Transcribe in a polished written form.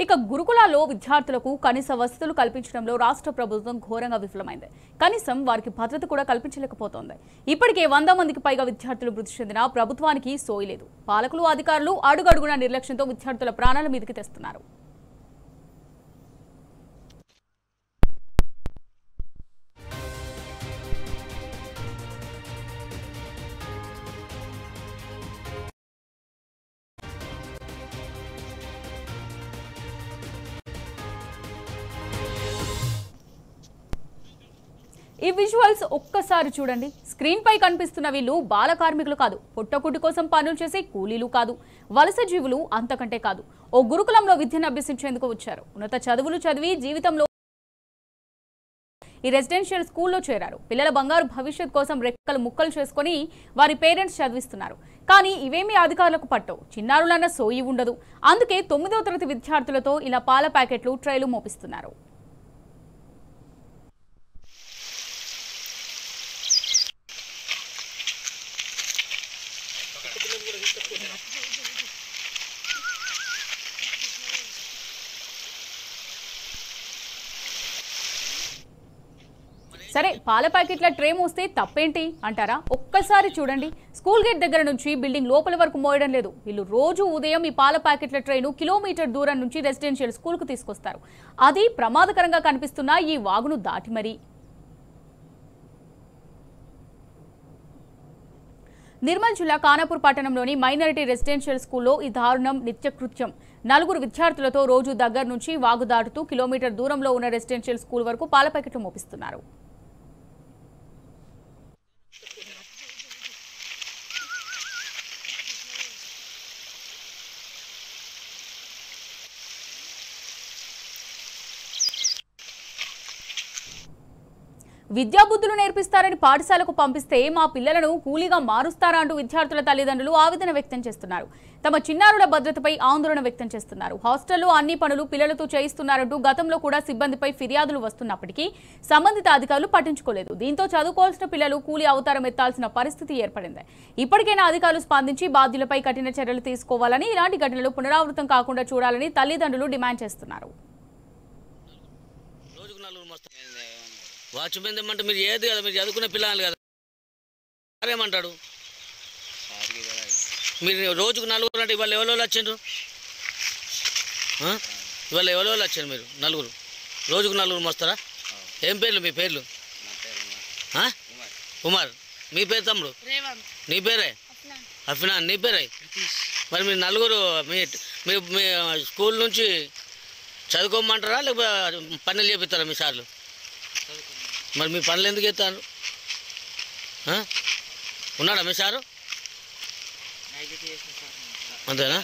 ఇక గురుకులాల్లో విద్యార్థులకు కనీస వసతులు కల్పించడంలో రాష్ట్ర ప్రభుత్వం ఘోరంగా విఫలమైంది. కనీసం వారికి భద్రత కూడా కల్పించలేకపోతోంది. ఇప్పటికే 100 మందికి పైగా విద్యార్థులు మృతి చెందినా ప్రభుత్వానికి సోయలేదు. పాలకులు, అధికారులు అడుగడుగునా నిర్లక్ష్యంతో విద్యార్థుల ప్రాణాల మీదకి తెస్తున్నారు. ఈ విజువల్స్ ఒక్కసారి చూడండి. స్క్రీన్ పై కనిపిస్తున్న వీళ్ళు బాల కార్మికులు కాదు, పొట్టకుటి కోసం పనులు చేసే కూలీలు కాదు, వలస జీవులు అంతకంటే కాదు. ఓ గురుకులంలో విద్యను అభ్యసించేందుకు వచ్చారు. ఉన్నత చదువులు చదివి జీవితంలో ఈ రెసిడెన్షియల్ స్కూల్లో చేరారు. పిల్లల బంగారు భవిష్యత్ కోసం రెక్కలు ముక్కలు చేసుకుని వారి పేరెంట్స్ చదివిస్తున్నారు. కానీ ఇవేమీ అధికారులకు పట్టవు. చిన్నారులన్న సోయి ఉండదు. అందుకే 9వ తరగతి విద్యార్థులతో ఇలా పాల ప్యాకెట్లు, ట్రైలు మోపిస్తున్నారు. సరే, పాల ప్యాకెట్ల ట్రే మోస్తే తప్పేంటి అంటారా? ఒక్కసారి చూడండి. స్కూల్ గేట్ దగ్గర నుంచి బిల్డింగ్ లోపల వరకు మోయడం లేదు. వీళ్ళు రోజు ఉదయం ఈ పాల ప్యాకెట్ల ట్రైను కిలోమీటర్ దూరం నుంచి రెసిడెన్షియల్ స్కూల్కు తీసుకొస్తారు. అది ప్రమాదకరంగా కనిపిస్తున్న ఈ వాగును దాటి మరీ. నిర్మల్ జిల్లా ఖానాపూర్ పట్టణంలోని మైనారిటీ రెసిడెన్షియల్ స్కూల్లో ఈ దారుణం నిత్యకృత్యం. 4 విద్యార్థులతో రోజు దగ్గర నుంచి వాగు దాటుతూ కిలోమీటర్ దూరంలో ఉన్న రెసిడెన్షియల్ స్కూల్ వరకు పాల ప్యాకెట్లు మోపిస్తున్నారు. విద్యాబుద్ధులు నేర్పిస్తారని పాఠశాలకు పంపిస్తే మా పిల్లలను కూలీగా మారుస్తారా అంటూ విద్యార్థుల తల్లిదండ్రులు ఆవేదన వ్యక్తం చేస్తున్నారు. తమ చిన్నారుల భద్రతపై ఆందోళన వ్యక్తం చేస్తున్నారు. హాస్టల్లో అన్ని పనులు పిల్లలతో చేయిస్తున్నారంటూ గతంలో కూడా సిబ్బందిపై ఫిర్యాదులు వస్తున్నప్పటికీ సంబంధిత అధికారులు పట్టించుకోలేదు. దీంతో చదువుకోవాల్సిన పిల్లలు కూలీ అవతారం ఎత్తాల్సిన పరిస్థితి ఏర్పడింది. ఇప్పటికైనా అధికారులు స్పందించి బాధ్యులపై కఠిన చర్యలు తీసుకోవాలని, ఇలాంటి ఘటనలు పునరావృతం కాకుండా చూడాలని తల్లిదండ్రులు డిమాండ్ చేస్తున్నారు. వాచ్మెన్ ఏమంటే మీరు ఏది కదా, మీరు చదువుకునే పిల్లలు కదా, ఏమంటాడు మీరు రోజుకు 4 అంటే ఇవాళ ఎవరో వచ్చిండ్రు, ఇవాళ ఎవరో వచ్చారు మీరు 4 రోజుకు 4 మోస్తారా? ఏం పేర్లు మీ పేర్లు? ఉమర్. మీ పేరు తమ్ముడు? నీ పేరే అఫ్నాన్. నీ పేరే? మరి మీరు 4 మీ స్కూల్ నుంచి చదువుకోమంటారా లేకపోతే పనులు చేపిస్తారా మీ సార్లు? మరి మీ పనులు ఎందుకు చేస్తారు? ఉన్నాడా మీ సారు? అంతేనా?